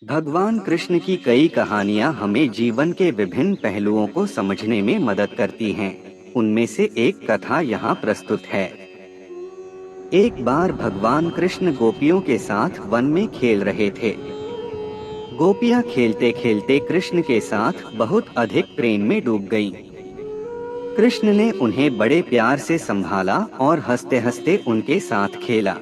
भगवान कृष्ण की कई कहानियां हमें जीवन के विभिन्न पहलुओं को समझने में मदद करती हैं। उनमें से एक कथा यहाँ प्रस्तुत है। एक बार भगवान कृष्ण गोपियों के साथ वन में खेल रहे थे। गोपियां खेलते खेलते कृष्ण के साथ बहुत अधिक प्रेम में डूब गईं। कृष्ण ने उन्हें बड़े प्यार से संभाला और हंसते हंसते उनके साथ खेला।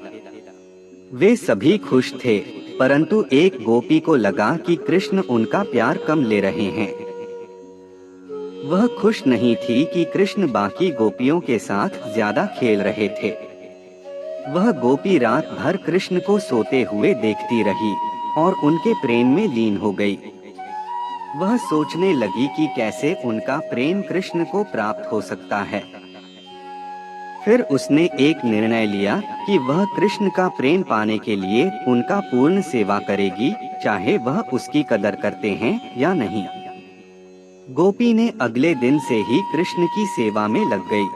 वे सभी खुश थे, परंतु एक गोपी को लगा कि कृष्ण उनका प्यार कम ले रहे हैं। वह खुश नहीं थी कि कृष्ण बाकी गोपियों के साथ ज्यादा खेल रहे थे। वह गोपी रात भर कृष्ण को सोते हुए देखती रही और उनके प्रेम में लीन हो गई। वह सोचने लगी कि कैसे उनका प्रेम कृष्ण को प्राप्त हो सकता है। फिर उसने एक निर्णय लिया कि वह कृष्ण का प्रेम पाने के लिए उनका पूर्ण सेवा करेगी, चाहे वह उसकी कदर करते हैं या नहीं। गोपी ने अगले दिन से ही कृष्ण की सेवा में लग गई।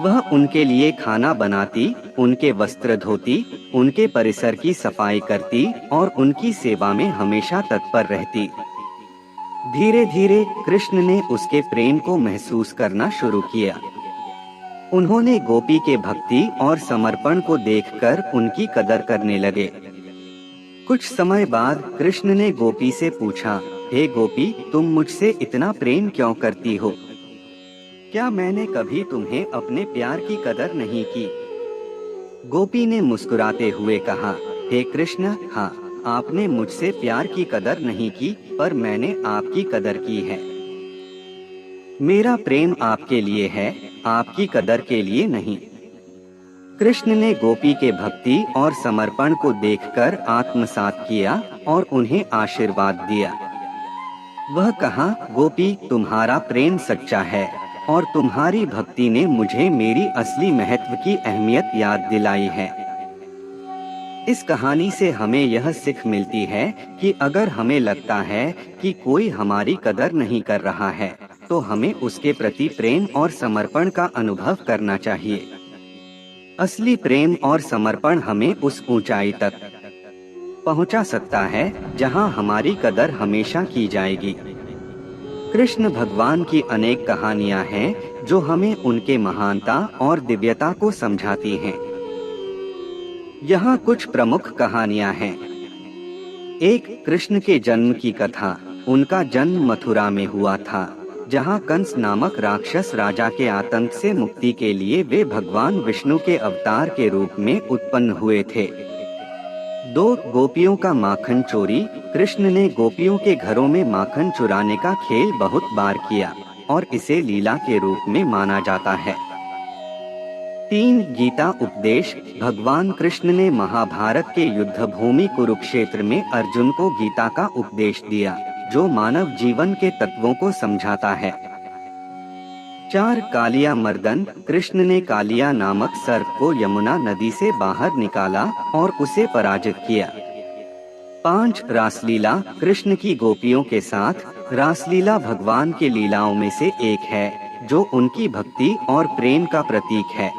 वह उनके लिए खाना बनाती, उनके वस्त्र धोती, उनके परिसर की सफाई करती और उनकी सेवा में हमेशा तत्पर रहती। धीरे धीरे कृष्ण ने उसके प्रेम को महसूस करना शुरू किया। उन्होंने गोपी के भक्ति और समर्पण को देखकर उनकी कदर करने लगे। कुछ समय बाद कृष्ण ने गोपी से पूछा, हे गोपी, तुम मुझसे इतना प्रेम क्यों करती हो? क्या मैंने कभी तुम्हें अपने प्यार की कदर नहीं की? गोपी ने मुस्कुराते हुए कहा, हे कृष्ण, हाँ, आपने मुझसे प्यार की कदर नहीं की, पर मैंने आपकी कदर की है। मेरा प्रेम आपके लिए है, आपकी कदर के लिए नहीं। कृष्ण ने गोपी के भक्ति और समर्पण को देखकर आत्मसात किया और उन्हें आशीर्वाद दिया। वह कहा, गोपी, तुम्हारा प्रेम सच्चा है और तुम्हारी भक्ति ने मुझे मेरी असली महत्व की अहमियत याद दिलाई है। इस कहानी से हमें यह सीख मिलती है कि अगर हमें लगता है कि कोई हमारी कदर नहीं कर रहा है, तो हमें उसके प्रति प्रेम और समर्पण का अनुभव करना चाहिए। असली प्रेम और समर्पण हमें उस ऊंचाई तक पहुंचा सकता है जहां हमारी कदर हमेशा की जाएगी। कृष्ण भगवान की अनेक कहानियां हैं जो हमें उनके महानता और दिव्यता को समझाती हैं। यहाँ कुछ प्रमुख कहानियां हैं। एक, कृष्ण के जन्म की कथा। उनका जन्म मथुरा में हुआ था, जहाँ कंस नामक राक्षस राजा के आतंक से मुक्ति के लिए वे भगवान विष्णु के अवतार के रूप में उत्पन्न हुए थे। दो, गोपियों का माखन चोरी। कृष्ण ने गोपियों के घरों में माखन चुराने का खेल बहुत बार किया और इसे लीला के रूप में माना जाता है। तीन, गीता उपदेश। भगवान कृष्ण ने महाभारत के युद्ध भूमि कुरुक्षेत्र में अर्जुन को गीता का उपदेश दिया, जो मानव जीवन के तत्वों को समझाता है। चार, कालिया मर्दन। कृष्ण ने कालिया नामक सर्प को यमुना नदी से बाहर निकाला और उसे पराजित किया। पांच, रासलीला। कृष्ण की गोपियों के साथ रासलीला भगवान के लीलाओं में से एक है, जो उनकी भक्ति और प्रेम का प्रतीक है।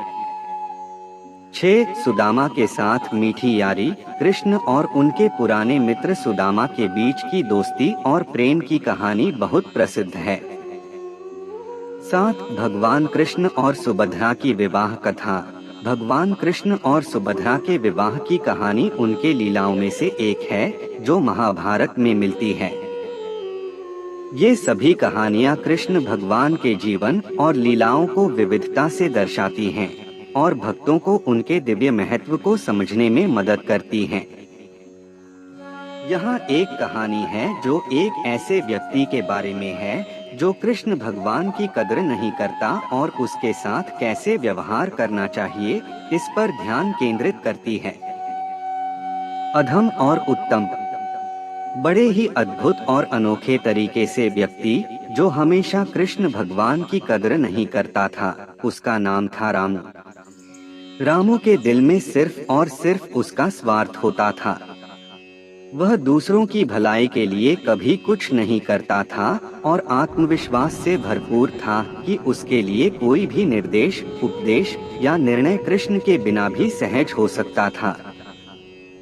6, सुदामा के साथ मीठी यारी। कृष्ण और उनके पुराने मित्र सुदामा के बीच की दोस्ती और प्रेम की कहानी बहुत प्रसिद्ध है। 7, भगवान कृष्ण और सुभद्रा की विवाह कथा। भगवान कृष्ण और सुभद्रा के विवाह की कहानी उनके लीलाओं में से एक है, जो महाभारत में मिलती है। ये सभी कहानियाँ कृष्ण भगवान के जीवन और लीलाओं को विविधता से दर्शाती हैं और भक्तों को उनके दिव्य महत्व को समझने में मदद करती हैं। यहाँ एक कहानी है जो एक ऐसे व्यक्ति के बारे में है जो कृष्ण भगवान की कदर नहीं करता और उसके साथ कैसे व्यवहार करना चाहिए, इस पर ध्यान केंद्रित करती है। अधम और उत्तम। बड़े ही अद्भुत और अनोखे तरीके से व्यक्ति जो हमेशा कृष्ण भगवान की कदर नहीं करता था, उसका नाम था रामू। रामू के दिल में सिर्फ और सिर्फ उसका स्वार्थ होता था। वह दूसरों की भलाई के लिए कभी कुछ नहीं करता था और आत्मविश्वास से भरपूर था कि उसके लिए कोई भी निर्देश, उपदेश या निर्णय कृष्ण के बिना भी सहज हो सकता था।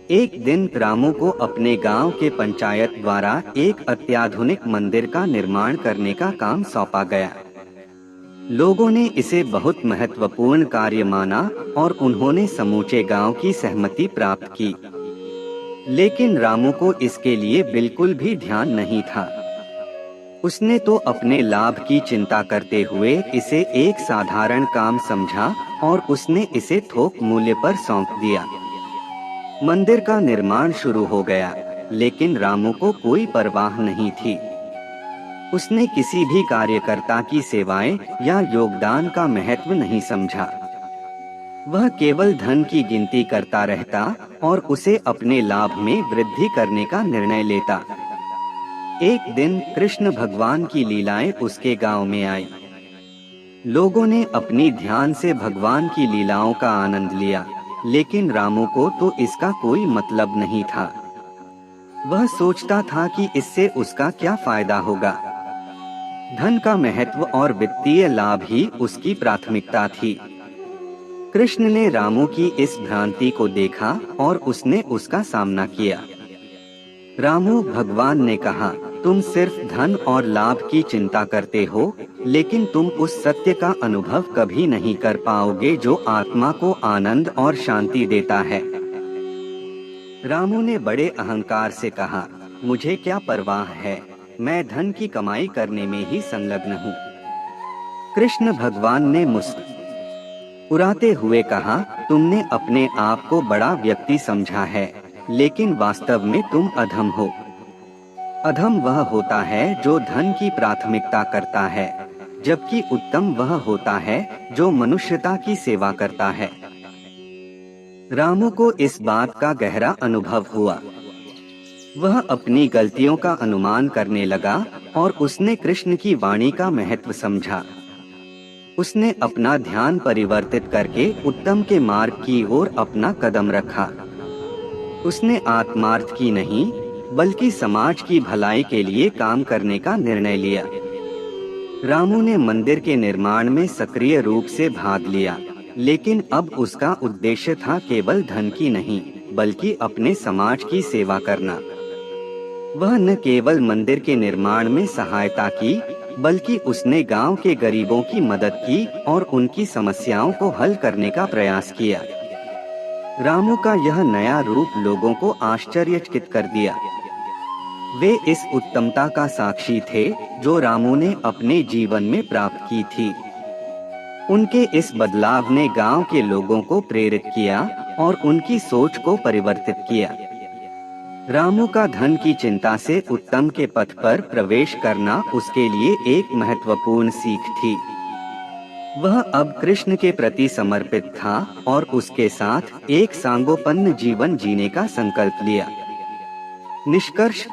एक दिन रामू को अपने गांव के पंचायत द्वारा एक अत्याधुनिक मंदिर का निर्माण करने का काम सौंपा गया। लोगों ने इसे बहुत महत्वपूर्ण कार्य माना और उन्होंने समूचे गांव की सहमति प्राप्त की। लेकिन रामू को इसके लिए बिल्कुल भी ध्यान नहीं था। उसने तो अपने लाभ की चिंता करते हुए इसे एक साधारण काम समझा और उसने इसे थोक मूल्य पर सौंप दिया। मंदिर का निर्माण शुरू हो गया, लेकिन रामू को कोई परवाह नहीं थी। उसने किसी भी कार्यकर्ता की सेवाएं या योगदान का महत्व नहीं समझा। वह केवल धन की गिनती करता रहता और उसे अपने लाभ में वृद्धि करने का निर्णय लेता। एक दिन कृष्ण भगवान की लीलाएं उसके गांव में आई। लोगों ने अपनी ध्यान से भगवान की लीलाओं का आनंद लिया, लेकिन रामू को तो इसका कोई मतलब नहीं था। वह सोचता था कि इससे उसका क्या फायदा होगा। धन का महत्व और वित्तीय लाभ ही उसकी प्राथमिकता थी। कृष्ण ने रामू की इस भ्रांति को देखा और उसने उसका सामना किया। रामू, भगवान ने कहा, तुम सिर्फ धन और लाभ की चिंता करते हो, लेकिन तुम उस सत्य का अनुभव कभी नहीं कर पाओगे जो आत्मा को आनंद और शांति देता है। रामू ने बड़े अहंकार से कहा, मुझे क्या परवाह है, मैं धन की कमाई करने में ही संलग्न हूँ। कृष्ण भगवान ने मुस्कुराते हुए कहा, तुमने अपने आप को बड़ा व्यक्ति समझा है, लेकिन वास्तव में तुम अधम हो। अधम वह होता है जो धन की प्राथमिकता करता है, जबकि उत्तम वह होता है जो मनुष्यता की सेवा करता है। रामू को इस बात का गहरा अनुभव हुआ। वह अपनी गलतियों का अनुमान करने लगा और उसने कृष्ण की वाणी का महत्व समझा। उसने अपना ध्यान परिवर्तित करके उत्तम के मार्ग की ओर अपना कदम रखा। उसने आत्मार्थ की नहीं, बल्कि समाज की भलाई के लिए काम करने का निर्णय लिया। रामू ने मंदिर के निर्माण में सक्रिय रूप से भाग लिया, लेकिन अब उसका उद्देश्य था केवल धन की नहीं, बल्कि अपने समाज की सेवा करना। वह न केवल मंदिर के निर्माण में सहायता की, बल्कि उसने गांव के गरीबों की मदद की और उनकी समस्याओं को हल करने का प्रयास किया। रामू का यह नया रूप लोगों को आश्चर्यचकित कर दिया। वे इस उत्तमता का साक्षी थे जो रामू ने अपने जीवन में प्राप्त की थी। उनके इस बदलाव ने गांव के लोगों को प्रेरित किया और उनकी सोच को परिवर्तित किया। रामू का धन की चिंता से उत्तम के पथ पर प्रवेश करना उसके लिए एक महत्वपूर्ण सीख थी। वह अब कृष्ण के प्रति समर्पित था और उसके साथ एक सांगोपन्न जीवन जीने का संकल्प लिया। निष्कर्ष,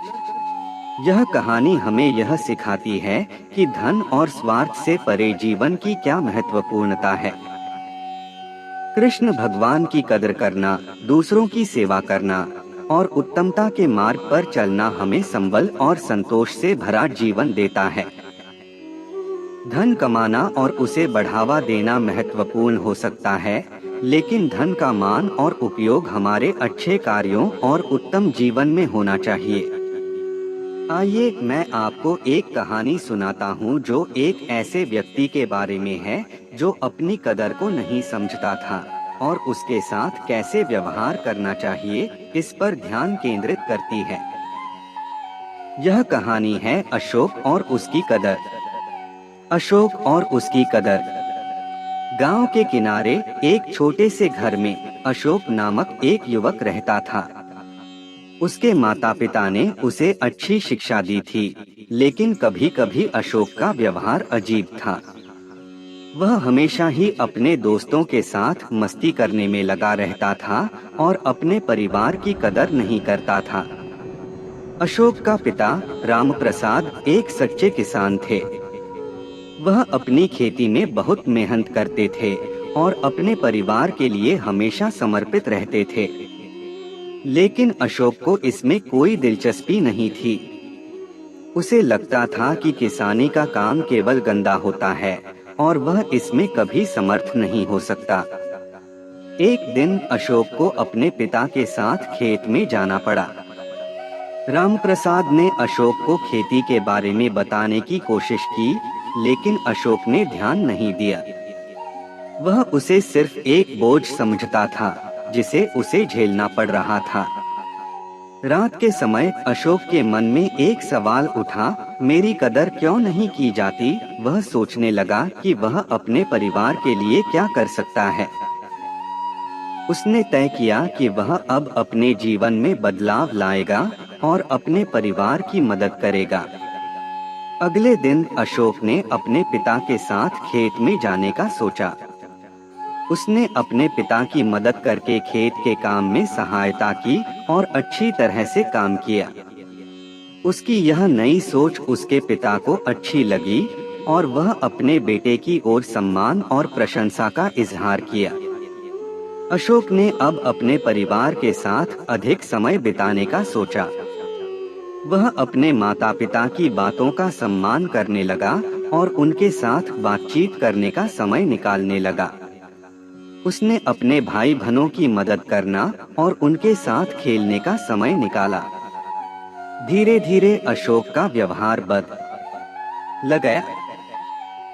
यह कहानी हमें यह सिखाती है कि धन और स्वार्थ से परे जीवन की क्या महत्वपूर्णता है। कृष्ण भगवान की कदर करना, दूसरों की सेवा करना और उत्तमता के मार्ग पर चलना हमें संबल और संतोष से भरा जीवन देता है। धन कमाना और उसे बढ़ावा देना महत्वपूर्ण हो सकता है, लेकिन धन का मान और उपयोग हमारे अच्छे कार्यों और उत्तम जीवन में होना चाहिए। आइए मैं आपको एक कहानी सुनाता हूँ जो एक ऐसे व्यक्ति के बारे में है जो अपनी कदर को नहीं समझता था और उसके साथ कैसे व्यवहार करना चाहिए इस पर ध्यान केंद्रित करती है। यह कहानी है अशोक और उसकी कदर। अशोक और उसकी कदर। गांव के किनारे एक छोटे से घर में अशोक नामक एक युवक रहता था। उसके माता पिता ने उसे अच्छी शिक्षा दी थी, लेकिन कभी कभी अशोक का व्यवहार अजीब था। वह हमेशा ही अपने दोस्तों के साथ मस्ती करने में लगा रहता था और अपने परिवार की कदर नहीं करता था। अशोक का पिता राम प्रसाद एक सच्चे किसान थे। वह अपनी खेती में बहुत मेहनत करते थे और अपने परिवार के लिए हमेशा समर्पित रहते थे। लेकिन अशोक को इसमें कोई दिलचस्पी नहीं थी। उसे लगता था कि किसानी का काम केवल गंदा होता है और वह इसमें कभी समर्थ नहीं हो सकता। एक दिन अशोक को अपने पिता के साथ खेत में जाना पड़ा। रामप्रसाद ने अशोक को खेती के बारे में बताने की कोशिश की, लेकिन अशोक ने ध्यान नहीं दिया। वह उसे सिर्फ एक बोझ समझता था, जिसे उसे झेलना पड़ रहा था। रात के समय अशोक के मन में एक सवाल उठा, मेरी कदर क्यों नहीं की जाती? वह सोचने लगा कि वह अपने परिवार के लिए क्या कर सकता है। उसने तय किया कि वह अब अपने जीवन में बदलाव लाएगा और अपने परिवार की मदद करेगा। अगले दिन अशोक ने अपने पिता के साथ खेत में जाने का सोचा। उसने अपने पिता की मदद करके खेत के काम में सहायता की और अच्छी तरह से काम किया। उसकी यह नई सोच उसके पिता को अच्छी लगी और वह अपने बेटे की ओर सम्मान और प्रशंसा का इजहार किया। अशोक ने अब अपने परिवार के साथ अधिक समय बिताने का सोचा। वह अपने माता पिता की बातों का सम्मान करने लगा और उनके साथ बातचीत करने का समय निकालने लगा। उसने अपने भाई बहनों की मदद करना और उनके साथ खेलने का समय निकाला। धीरे धीरे अशोक का व्यवहार बदल गया।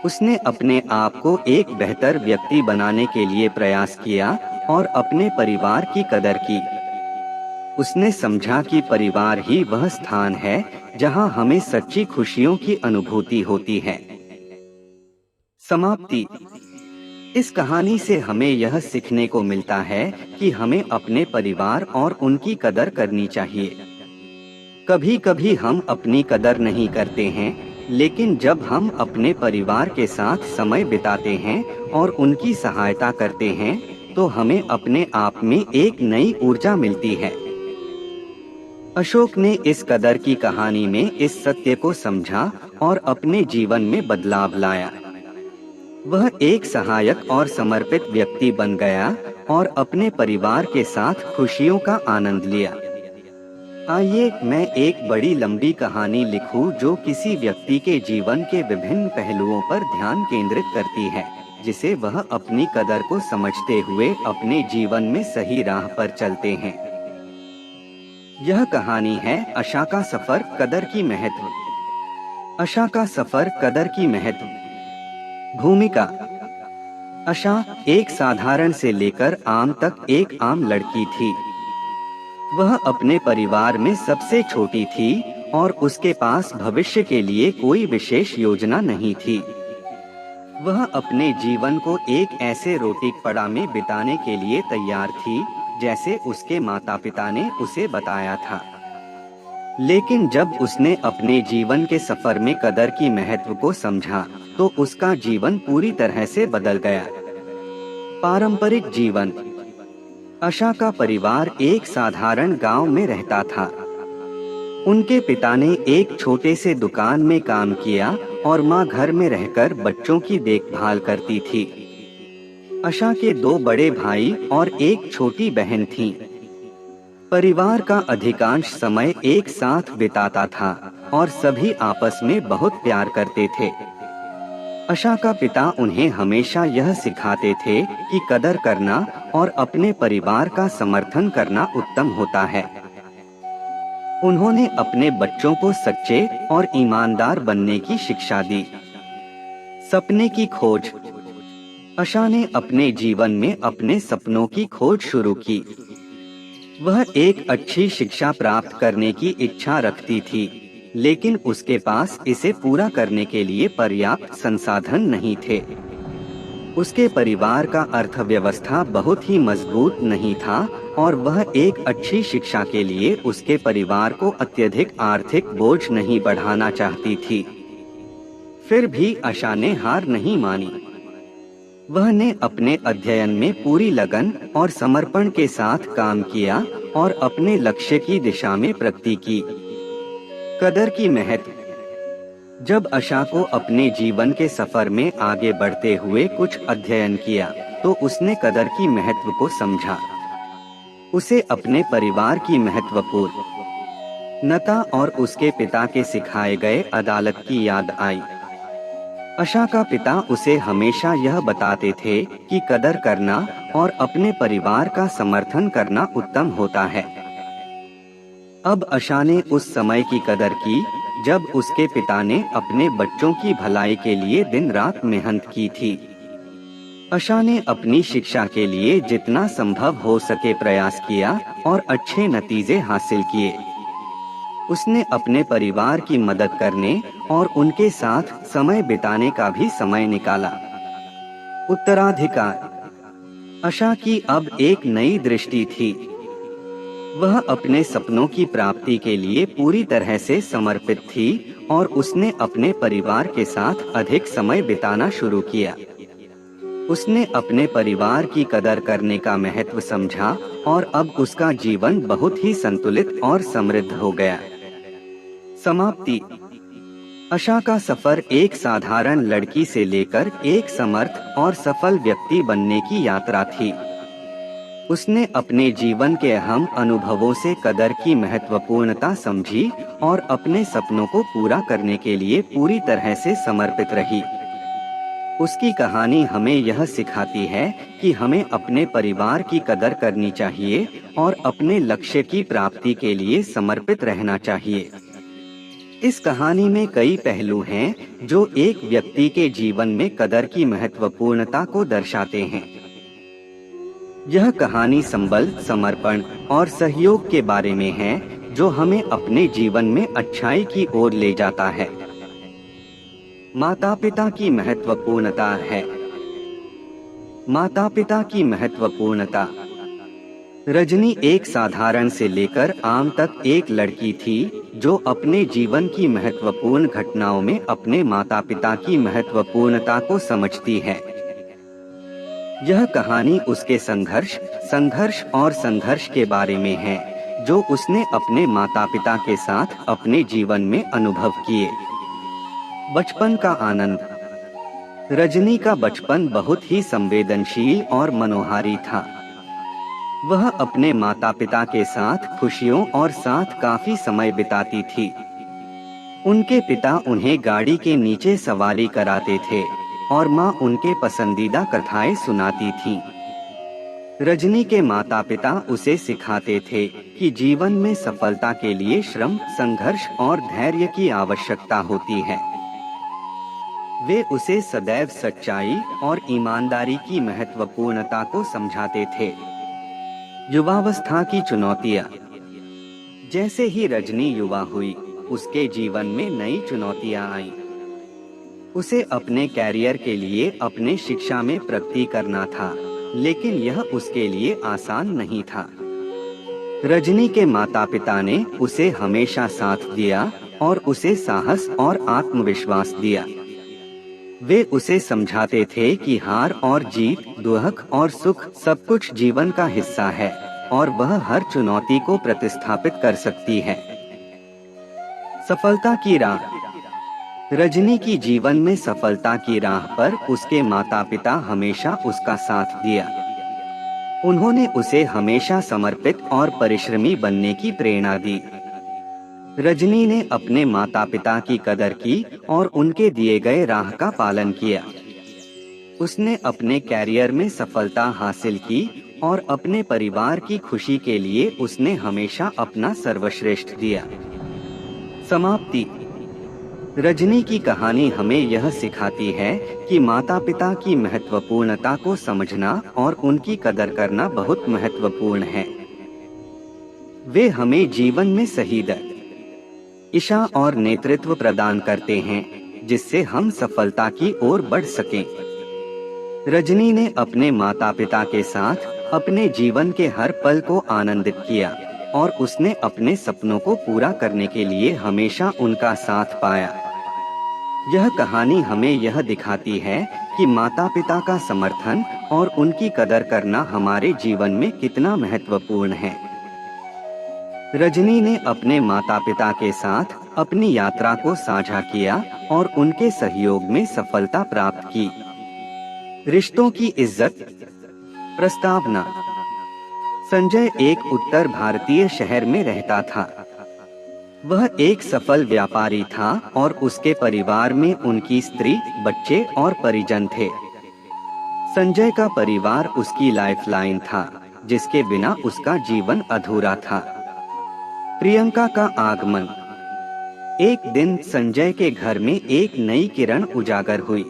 उसने अपने आप को एक बेहतर व्यक्ति बनाने के लिए प्रयास किया और अपने परिवार की कदर की। उसने समझा कि परिवार ही वह स्थान है जहां हमें सच्ची खुशियों की अनुभूति होती है। समाप्ति। इस कहानी से हमें यह सीखने को मिलता है कि हमें अपने परिवार और उनकी कदर करनी चाहिए। कभी कभी हम अपनी कदर नहीं करते हैं, लेकिन जब हम अपने परिवार के साथ समय बिताते हैं और उनकी सहायता करते हैं, तो हमें अपने आप में एक नई ऊर्जा मिलती है। अशोक ने इस कदर की कहानी में इस सत्य को समझा और अपने जीवन में बदलाव लाया। वह एक सहायक और समर्पित व्यक्ति बन गया और अपने परिवार के साथ खुशियों का आनंद लिया। आइए मैं एक बड़ी लंबी कहानी लिखूं जो किसी व्यक्ति के जीवन के विभिन्न पहलुओं पर ध्यान केंद्रित करती है, जिसे वह अपनी कदर को समझते हुए अपने जीवन में सही राह पर चलते हैं। यह कहानी है आशा का सफर, कदर की महत्व। आशा का सफर, कदर की महत्व। भूमिका। आशा एक साधारण से लेकर आम तक एक आम लड़की थी। वह अपने परिवार में सबसे छोटी थी और उसके पास भविष्य के लिए कोई विशेष योजना नहीं थी। वह अपने जीवन को एक ऐसे रोटिक पड़ा में बिताने के लिए तैयार थी, जैसे उसके माता पिता ने उसे बताया था। लेकिन जब उसने अपने जीवन के सफर में कदर की महत्व को समझा, तो उसका जीवन पूरी तरह से बदल गया। पारंपरिक जीवन। आशा का परिवार एक साधारण गांव में रहता था। उनके पिता ने एक छोटे से दुकान में काम किया और मां घर में रहकर बच्चों की देखभाल करती थी। आशा के 2 बड़े भाई और एक छोटी बहन थी। परिवार का अधिकांश समय एक साथ बिताता था और सभी आपस में बहुत प्यार करते थे। आशा का पिता उन्हें हमेशा यह सिखाते थे कि कदर करना और अपने परिवार का समर्थन करना उत्तम होता है। उन्होंने अपने बच्चों को सच्चे और ईमानदार बनने की शिक्षा दी। सपने की खोज। आशा ने अपने जीवन में अपने सपनों की खोज शुरू की। वह एक अच्छी शिक्षा प्राप्त करने की इच्छा रखती थी, लेकिन उसके पास इसे पूरा करने के लिए पर्याप्त संसाधन नहीं थे। उसके परिवार का अर्थव्यवस्था बहुत ही मजबूत नहीं था और वह एक अच्छी शिक्षा के लिए उसके परिवार को अत्यधिक आर्थिक बोझ नहीं बढ़ाना चाहती थी। फिर भी आशा ने हार नहीं मानी। वह ने अपने अध्ययन में पूरी लगन और समर्पण के साथ काम किया और अपने लक्ष्य की दिशा में प्रगति की। कदर की महत्व। जब आशा को अपने जीवन के सफर में आगे बढ़ते हुए कुछ अध्ययन किया, तो उसने कदर की महत्व को समझा। उसे अपने परिवार की महत्वपूर्णता और उसके पिता के सिखाए गए अदालत की याद आई। आशा का पिता उसे हमेशा यह बताते थे कि कदर करना और अपने परिवार का समर्थन करना उत्तम होता है। अब आशा ने उस समय की कदर की जब उसके पिता ने अपने बच्चों की भलाई के लिए दिन रात मेहनत की थी। आशा ने अपनी शिक्षा के लिए जितना संभव हो सके प्रयास किया और अच्छे नतीजे हासिल किए। उसने अपने परिवार की मदद करने और उनके साथ समय बिताने का भी समय निकाला। उत्तराधिकार। आशा की अब एक नई दृष्टि थी। वह अपने सपनों की प्राप्ति के लिए पूरी तरह से समर्पित थी और उसने अपने परिवार के साथ अधिक समय बिताना शुरू किया। उसने अपने परिवार की कदर करने का महत्व समझा और अब उसका जीवन बहुत ही संतुलित और समृद्ध हो गया। समाप्ति। आशा का सफर एक साधारण लड़की से लेकर एक समर्थ और सफल व्यक्ति बनने की यात्रा थी। उसने अपने जीवन के अहम अनुभवों से कदर की महत्वपूर्णता समझी और अपने सपनों को पूरा करने के लिए पूरी तरह से समर्पित रही। उसकी कहानी हमें यह सिखाती है कि हमें अपने परिवार की कदर करनी चाहिए और अपने लक्ष्य की प्राप्ति के लिए समर्पित रहना चाहिए। इस कहानी में कई पहलू हैं जो एक व्यक्ति के जीवन में कदर की महत्वपूर्णता को दर्शाते हैं। यह कहानी संबल, समर्पण और सहयोग के बारे में है जो हमें अपने जीवन में अच्छाई की ओर ले जाता है। माता पिता की महत्वपूर्णता है। माता पिता की महत्वपूर्णता। रजनी एक साधारण से लेकर आम तक एक लड़की थी जो अपने जीवन की महत्वपूर्ण घटनाओं में अपने माता पिता की महत्वपूर्णता को समझती है। यह कहानी उसके संघर्ष और संघर्ष के बारे में है जो उसने अपने माता पिता के साथ अपने जीवन में अनुभव किए। बचपन का आनंद। रजनी का बचपन बहुत ही संवेदनशील और मनोहारी था। वह अपने माता पिता के साथ खुशियों और साथ काफी समय बिताती थी। उनके पिता उन्हें गाड़ी के नीचे सवारी कराते थे और माँ उनके पसंदीदा कथाएं सुनाती थीं। रजनी के माता पिता उसे सिखाते थे कि जीवन में सफलता के लिए श्रम, संघर्ष और धैर्य की आवश्यकता होती है। वे उसे सदैव सच्चाई और ईमानदारी की महत्वपूर्णता को समझाते थे। युवावस्था की चुनौतियाँ। जैसे ही रजनी युवा हुई, उसके जीवन में नई चुनौतियाँ आईं। उसे अपने कैरियर के लिए अपने शिक्षा में प्रगति करना था, लेकिन यह उसके लिए आसान नहीं था। रजनी के माता पिता ने उसे हमेशा साथ दिया और उसे साहस और आत्मविश्वास दिया। वे उसे समझाते थे कि हार और जीत, दुख और सुख सब कुछ जीवन का हिस्सा है और वह हर चुनौती को प्रतिस्थापित कर सकती है। सफलता की राह। रजनी की जीवन में सफलता की राह पर उसके माता पिता हमेशा उसका साथ दिया। उन्होंने उसे हमेशा समर्पित और परिश्रमी बनने की प्रेरणा दी। रजनी ने अपने माता पिता की कदर की और उनके दिए गए राह का पालन किया। उसने अपने कैरियर में सफलता हासिल की और अपने परिवार की खुशी के लिए उसने हमेशा अपना सर्वश्रेष्ठ दिया। समाप्ति। रजनी की कहानी हमें यह सिखाती है कि माता पिता की महत्वपूर्णता को समझना और उनकी कदर करना बहुत महत्वपूर्ण है। वे हमें जीवन में सही दिशा और नेतृत्व प्रदान करते हैं, जिससे हम सफलता की ओर बढ़ सकें। रजनी ने अपने माता पिता के साथ अपने जीवन के हर पल को आनंदित किया और उसने अपने सपनों को पूरा करने के लिए हमेशा उनका साथ पाया। यह कहानी हमें यह दिखाती है कि माता पिता का समर्थन और उनकी कदर करना हमारे जीवन में कितना महत्वपूर्ण है। रजनी ने अपने माता पिता के साथ अपनी यात्रा को साझा किया और उनके सहयोग में सफलता प्राप्त की। रिश्तों की इज्जत। प्रस्तावना। संजय एक उत्तर भारतीय शहर में रहता था। वह एक सफल व्यापारी था और उसके परिवार में उनकी स्त्री, बच्चे और परिजन थे। संजय का परिवार उसकी लाइफलाइन था, जिसके बिना उसका जीवन अधूरा था। प्रियंका का आगमन। एक दिन संजय के घर में एक नई किरण उजागर हुई।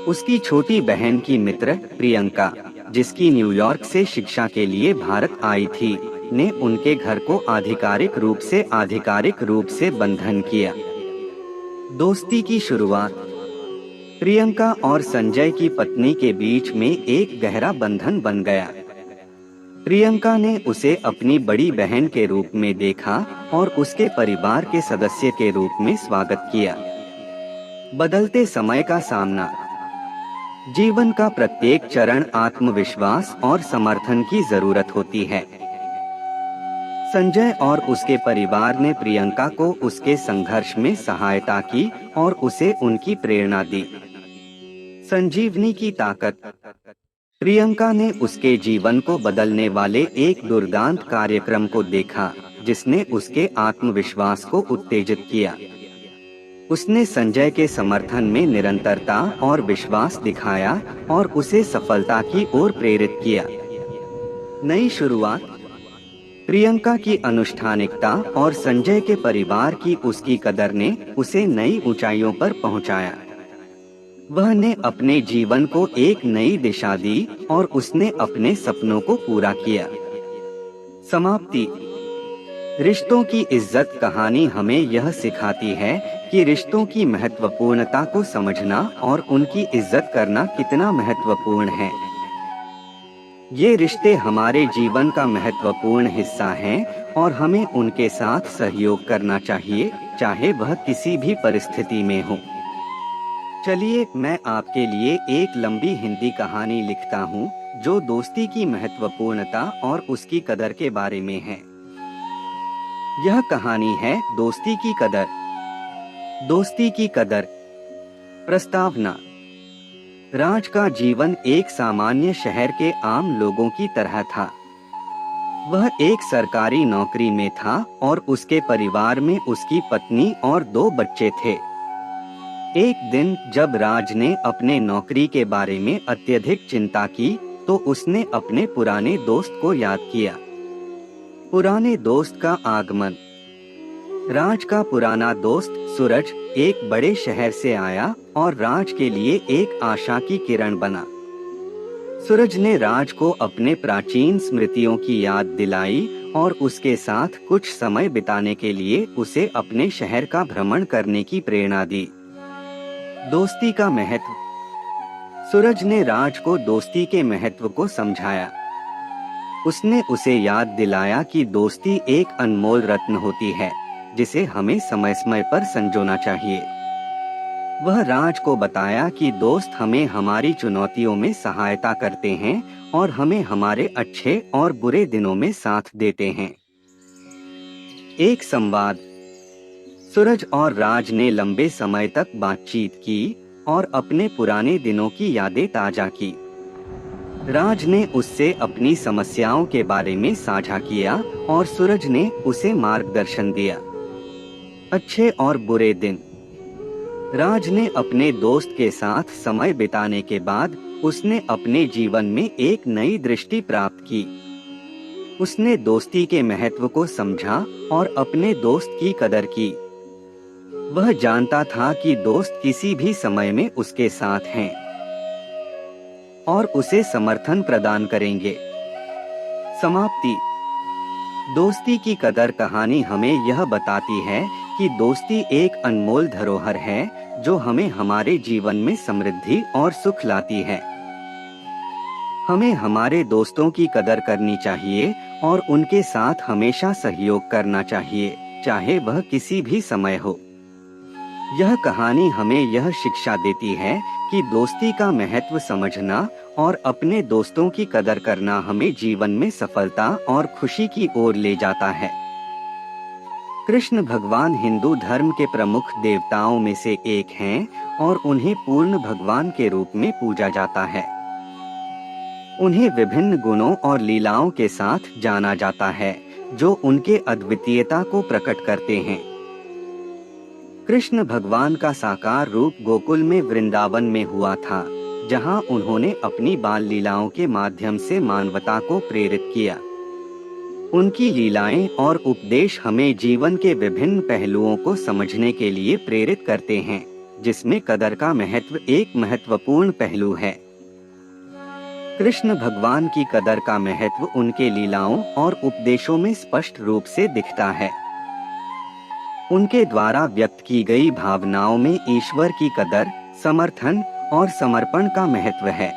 उसकी छोटी बहन की मित्र प्रियंका, जिसकी न्यूयॉर्क से शिक्षा के लिए भारत आई थी, ने उनके घर को आधिकारिक रूप से बंधन किया। दोस्ती की शुरुआत। प्रियंका और संजय की पत्नी के बीच में एक गहरा बंधन बन गया। प्रियंका ने उसे अपनी बड़ी बहन के रूप में देखा और उसके परिवार के सदस्य के रूप में स्वागत किया। बदलते समय का सामना। जीवन का प्रत्येक चरण आत्मविश्वास और समर्थन की जरूरत होती है। संजय और उसके परिवार ने प्रियंका को उसके संघर्ष में सहायता की और उसे उनकी प्रेरणा दी। संजीवनी की ताकत। प्रियंका ने उसके जीवन को बदलने वाले एक दुर्दांत कार्यक्रम को देखा, जिसने उसके आत्मविश्वास को उत्तेजित किया। उसने संजय के समर्थन में निरंतरता और विश्वास दिखाया और उसे सफलता की ओर प्रेरित किया। नई शुरुआत। प्रियंका की अनुष्ठानिकता और संजय के परिवार की उसकी कदर ने उसे नई ऊंचाइयों पर पहुंचाया। वह ने अपने जीवन को एक नई दिशा दी और उसने अपने सपनों को पूरा किया। समाप्ति। रिश्तों की इज्जत कहानी हमें यह सिखाती है कि रिश्तों की महत्वपूर्णता को समझना और उनकी इज्जत करना कितना महत्वपूर्ण है। ये रिश्ते हमारे जीवन का महत्वपूर्ण हिस्सा हैं और हमें उनके साथ सहयोग करना चाहिए, चाहे वह किसी भी परिस्थिति में हो। चलिए मैं आपके लिए एक लंबी हिंदी कहानी लिखता हूँ, जो दोस्ती की महत्वपूर्णता और उसकी कदर के बारे में है। यह कहानी है दोस्ती की कदर। दोस्ती की कदर। प्रस्तावना। राज का जीवन एक सामान्य शहर के आम लोगों की तरह था। वह एक सरकारी नौकरी में था और उसके परिवार में उसकी पत्नी और 2 बच्चे थे। एक दिन जब राज ने अपने नौकरी के बारे में अत्यधिक चिंता की, तो उसने अपने पुराने दोस्त को याद किया। पुराने दोस्त का आगमन। राज का पुराना दोस्त सूरज एक बड़े शहर से आया और राज के लिए एक आशा की किरण बना। सूरज ने राज को अपने प्राचीन स्मृतियों की याद दिलाई और उसके साथ कुछ समय बिताने के लिए उसे अपने शहर का भ्रमण करने की प्रेरणा दी। दोस्ती का महत्व। सूरज ने राज को दोस्ती के महत्व को समझाया। उसने उसे याद दिलाया कि दोस्ती एक अनमोल रत्न होती है, जिसे हमें समय समय पर संजोना चाहिए। वह राज को बताया कि दोस्त हमें हमारी चुनौतियों में सहायता करते हैं और हमें हमारे अच्छे और बुरे दिनों में साथ देते हैं। एक संवाद। सूरज और राज ने लंबे समय तक बातचीत की और अपने पुराने दिनों की यादें ताजा की। राज ने उससे अपनी समस्याओं के बारे में साझा किया और सूरज ने उसे मार्गदर्शन दिया। अच्छे और बुरे दिन। राज ने अपने दोस्त के साथ समय बिताने के बाद उसने अपने जीवन में एक नई दृष्टि प्राप्त की। उसने दोस्ती के महत्व को समझा और अपने दोस्त की कदर की। वह जानता था कि दोस्त किसी भी समय में उसके साथ हैं और उसे समर्थन प्रदान करेंगे। समाप्ति। दोस्ती की कदर कहानी हमें यह बताती है कि दोस्ती एक अनमोल धरोहर है, जो हमें हमारे जीवन में समृद्धि और सुख लाती है। हमें हमारे दोस्तों की कदर करनी चाहिए और उनके साथ हमेशा सहयोग करना चाहिए, चाहे वह किसी भी समय हो। यह कहानी हमें यह शिक्षा देती है कि दोस्ती का महत्व समझना और अपने दोस्तों की कदर करना हमें जीवन में सफलता और खुशी की ओर ले जाता है। कृष्ण भगवान हिंदू धर्म के प्रमुख देवताओं में से एक हैं और उन्हें पूर्ण भगवान के रूप में पूजा जाता है। उन्हें विभिन्न गुणों और लीलाओं के साथ जाना जाता है, जो उनके अद्वितीयता को प्रकट करते हैं। कृष्ण भगवान का साकार रूप गोकुल में वृंदावन में हुआ था, जहां उन्होंने अपनी बाल लीलाओं के माध्यम से मानवता को प्रेरित किया। उनकी लीलाएं और उपदेश हमें जीवन के विभिन्न पहलुओं को समझने के लिए प्रेरित करते हैं, जिसमें कदर का महत्व एक महत्वपूर्ण पहलू है। कृष्ण भगवान की कदर का महत्व उनके लीलाओं और उपदेशों में स्पष्ट रूप से दिखता है। उनके द्वारा व्यक्त की गई भावनाओं में ईश्वर की कदर, समर्थन और समर्पण का महत्व है।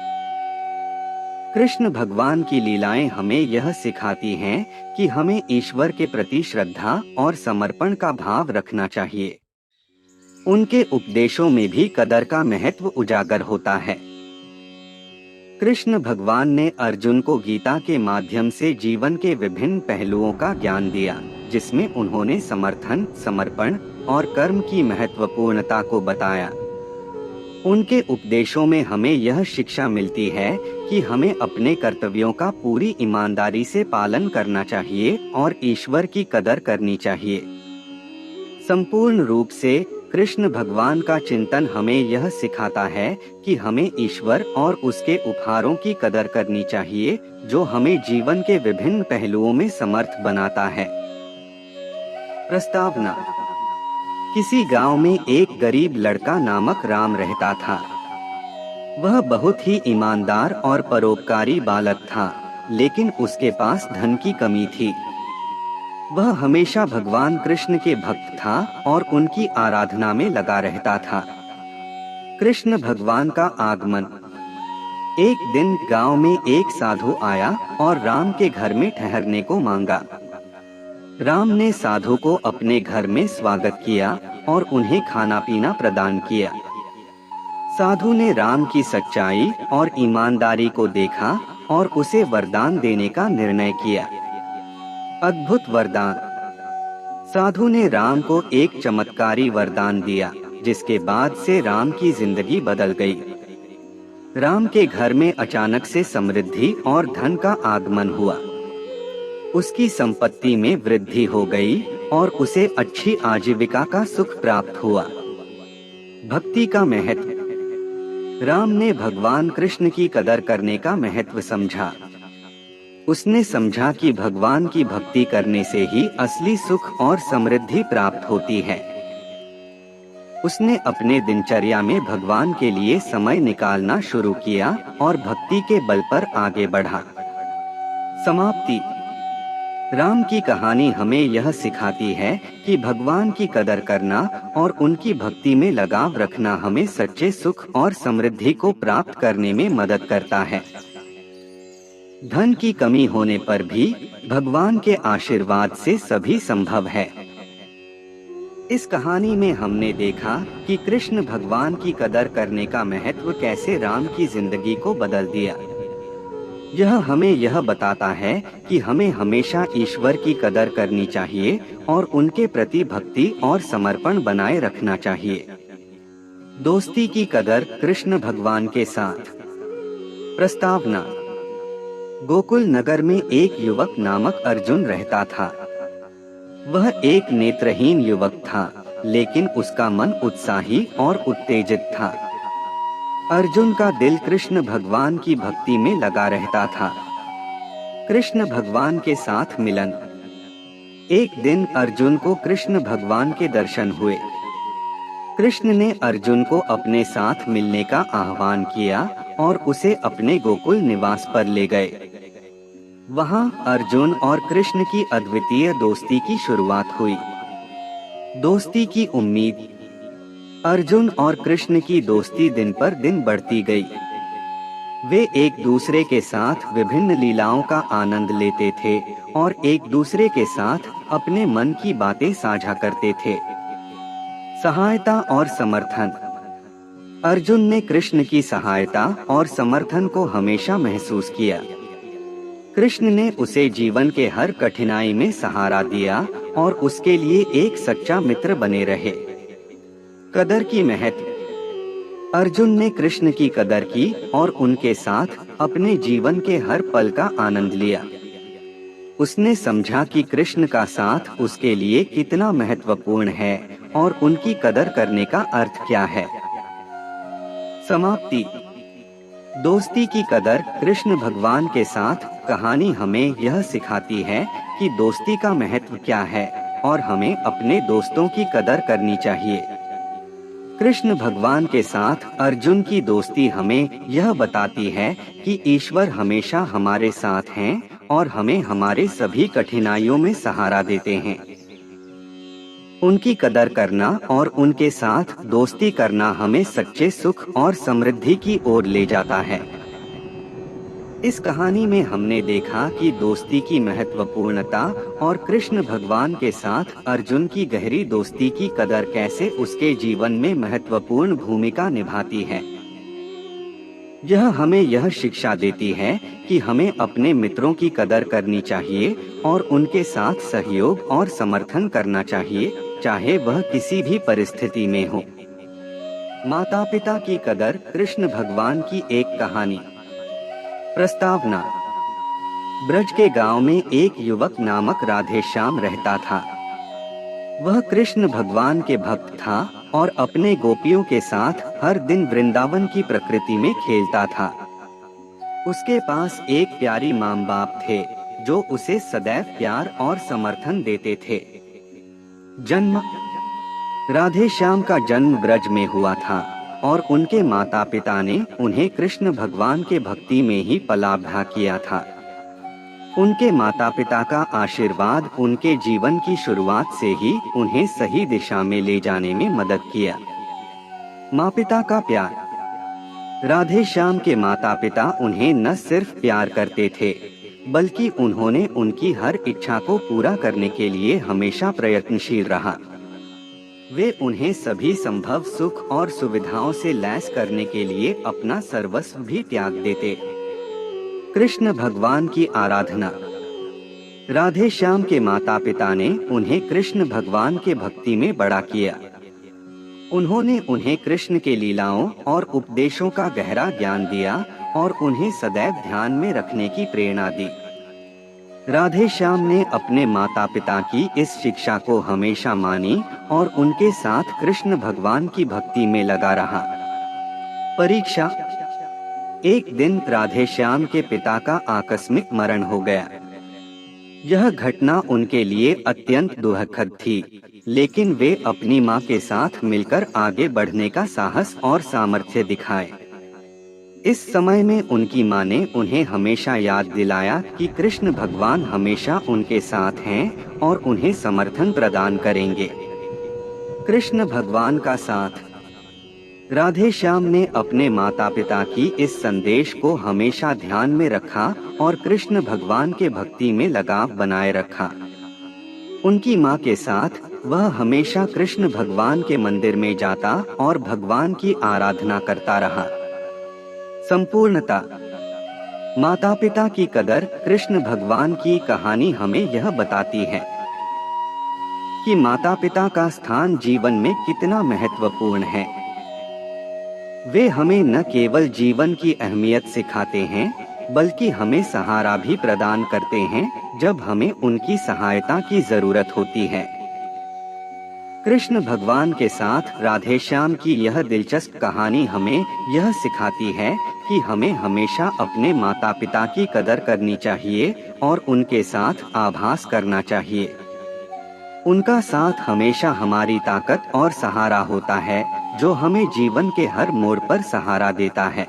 कृष्ण भगवान की लीलाएं हमें यह सिखाती हैं कि हमें ईश्वर के प्रति श्रद्धा और समर्पण का भाव रखना चाहिए। उनके उपदेशों में भी कदर का महत्व उजागर होता है। कृष्ण भगवान ने अर्जुन को गीता के माध्यम से जीवन के विभिन्न पहलुओं का ज्ञान दिया, जिसमें उन्होंने समर्थन, समर्पण और कर्म की महत्वपूर्णता को बताया। उनके उपदेशों में हमें यह शिक्षा मिलती है कि हमें अपने कर्तव्यों का पूरी ईमानदारी से पालन करना चाहिए और ईश्वर की कदर करनी चाहिए। संपूर्ण रूप से कृष्ण भगवान का चिंतन हमें यह सिखाता है कि हमें ईश्वर और उसके उपहारों की कदर करनी चाहिए, जो हमें जीवन के विभिन्न पहलुओं में समर्थ बनाता है। प्रस्तावना: किसी गांव में एक गरीब लड़का नामक राम रहता था। वह बहुत ही ईमानदार और परोपकारी बालक था, लेकिन उसके पास धन की कमी थी। वह हमेशा भगवान कृष्ण के भक्त था और उनकी आराधना में लगा रहता था। कृष्ण भगवान का आगमन: एक दिन गांव में एक साधु आया और राम के घर में ठहरने को मांगा। राम ने साधु को अपने घर में स्वागत किया और उन्हें खाना पीना प्रदान किया। साधु ने राम की सच्चाई और ईमानदारी को देखा और उसे वरदान देने का निर्णय किया। अद्भुत वरदान: साधु ने राम को एक चमत्कारी वरदान दिया, जिसके बाद से राम की जिंदगी बदल गई। राम के घर में अचानक से समृद्धि और धन का आगमन हुआ। उसकी संपत्ति में वृद्धि हो गई और उसे अच्छी आजीविका का सुख प्राप्त हुआ। भक्ति का महत्व: राम ने भगवान कृष्ण की कदर करने का महत्व समझा। उसने समझा कि भगवान की भक्ति करने से ही असली सुख और समृद्धि प्राप्त होती है। उसने अपने दिनचर्या में भगवान के लिए समय निकालना शुरू किया और भक्ति के बल पर आगे बढ़ा। समाप्ति: राम की कहानी हमें यह सिखाती है कि भगवान की कदर करना और उनकी भक्ति में लगाव रखना हमें सच्चे सुख और समृद्धि को प्राप्त करने में मदद करता है। धन की कमी होने पर भी भगवान के आशीर्वाद से सभी संभव है। इस कहानी में हमने देखा कि कृष्ण भगवान की कदर करने का महत्व कैसे राम की जिंदगी को बदल दिया। यह हमें यह बताता है कि हमें हमेशा ईश्वर की कदर करनी चाहिए और उनके प्रति भक्ति और समर्पण बनाए रखना चाहिए। दोस्ती की कदर कृष्ण भगवान के साथ। प्रस्तावना: गोकुल नगर में एक युवक नामक अर्जुन रहता था। वह एक नेत्रहीन युवक था, लेकिन उसका मन उत्साही और उत्तेजित था। अर्जुन का दिल कृष्ण भगवान की भक्ति में लगा रहता था। कृष्ण भगवान के साथ मिलन। एक दिन अर्जुन को कृष्ण भगवान के दर्शन हुए। कृष्ण ने अर्जुन को अपने साथ मिलने का आह्वान किया और उसे अपने गोकुल निवास पर ले गए। वहां अर्जुन और कृष्ण की अद्वितीय दोस्ती की शुरुआत हुई। दोस्ती की उम्मीद। अर्जुन और कृष्ण की दोस्ती दिन पर दिन बढ़ती गई। वे एक दूसरे के साथ विभिन्न लीलाओं का आनंद लेते थे और एक दूसरे के साथ अपने मन की बातें साझा करते थे। सहायता और समर्थन। अर्जुन ने कृष्ण की सहायता और समर्थन को हमेशा महसूस किया। कृष्ण ने उसे जीवन के हर कठिनाई में सहारा दिया और उसके लिए एक सच्चा मित्र बने रहे। कदर की महत्व। अर्जुन ने कृष्ण की कदर की और उनके साथ अपने जीवन के हर पल का आनंद लिया। उसने समझा कि कृष्ण का साथ उसके लिए कितना महत्वपूर्ण है और उनकी कदर करने का अर्थ क्या है। समाप्ति। दोस्ती की कदर। कृष्ण भगवान के साथ कहानी हमें यह सिखाती है कि दोस्ती का महत्व क्या है और हमें अपने दोस्तों की कदर करनी चाहिए। कृष्ण भगवान के साथ अर्जुन की दोस्ती हमें यह बताती है कि ईश्वर हमेशा हमारे साथ हैं और हमें हमारे सभी कठिनाइयों में सहारा देते हैं। उनकी कदर करना और उनके साथ दोस्ती करना हमें सच्चे सुख और समृद्धि की ओर ले जाता है। इस कहानी में हमने देखा कि दोस्ती की महत्वपूर्णता और कृष्ण भगवान के साथ अर्जुन की गहरी दोस्ती की कदर कैसे उसके जीवन में महत्वपूर्ण भूमिका निभाती है। यह हमें यह शिक्षा देती है कि हमें अपने मित्रों की कदर करनी चाहिए और उनके साथ सहयोग और समर्थन करना चाहिए, चाहे वह किसी भी परिस्थिति में हो। माता पिता की कदर। कृष्ण भगवान की एक कहानी। प्रस्तावना। ब्रज के गांव में एक युवक नामक राधेश्याम रहता था। वह कृष्ण भगवान के भक्त था और अपने गोपियों के साथ हर दिन वृंदावन की प्रकृति में खेलता था। उसके पास एक प्यारी माँ बाप थे जो उसे सदैव प्यार और समर्थन देते थे। जन्म। राधेश्याम का जन्म ब्रज में हुआ था और उनके माता पिता ने उन्हें कृष्ण भगवान के भक्ति में ही पला बढ़ा किया था। उनके माता पिता का आशीर्वाद उनके जीवन की शुरुआत से ही उन्हें सही दिशा में ले जाने में मदद किया। माँ पिता का प्यार। राधेश्याम के माता पिता उन्हें न सिर्फ प्यार करते थे, बल्कि उन्होंने उनकी हर इच्छा को पूरा करने के लिए हमेशा प्रयत्नशील रहा। वे उन्हें सभी संभव सुख और सुविधाओं से लैस करने के लिए अपना सर्वस्व भी त्याग देते। कृष्ण भगवान की आराधना। राधेश्याम के माता पिता ने उन्हें कृष्ण भगवान के भक्ति में बड़ा किया। उन्होंने उन्हें कृष्ण के लीलाओं और उपदेशों का गहरा ज्ञान दिया और उन्हें सदैव ध्यान में रखने की प्रेरणा दी। राधेश्याम ने अपने माता पिता की इस शिक्षा को हमेशा मानी और उनके साथ कृष्ण भगवान की भक्ति में लगा रहा। परीक्षा। एक दिन राधेश्याम के पिता का आकस्मिक मरण हो गया। यह घटना उनके लिए अत्यंत दुखद थी, लेकिन वे अपनी मां के साथ मिलकर आगे बढ़ने का साहस और सामर्थ्य दिखाए। इस समय में उनकी मां ने उन्हें हमेशा याद दिलाया कि कृष्ण भगवान हमेशा उनके साथ हैं और उन्हें समर्थन प्रदान करेंगे। कृष्ण भगवान का साथ। राधेश्याम ने अपने माता पिता की इस संदेश को हमेशा ध्यान में रखा और कृष्ण भगवान के भक्ति में लगाव बनाए रखा। उनकी मां के साथ वह हमेशा कृष्ण भगवान के मंदिर में जाता और भगवान की आराधना करता रहा। संपूर्णता। माता पिता की कदर। कृष्ण भगवान की कहानी हमें यह बताती है कि माता पिता का स्थान जीवन में कितना महत्वपूर्ण है। वे हमें न केवल जीवन की अहमियत सिखाते हैं, बल्कि हमें सहारा भी प्रदान करते हैं जब हमें उनकी सहायता की जरूरत होती है। कृष्ण भगवान के साथ राधेश्याम की यह दिलचस्प कहानी हमें यह सिखाती है कि हमें हमेशा अपने माता पिता की कदर करनी चाहिए और उनके साथ आभास करना चाहिए। उनका साथ हमेशा हमारी ताकत और सहारा होता है, जो हमें जीवन के हर मोड़ पर सहारा देता है।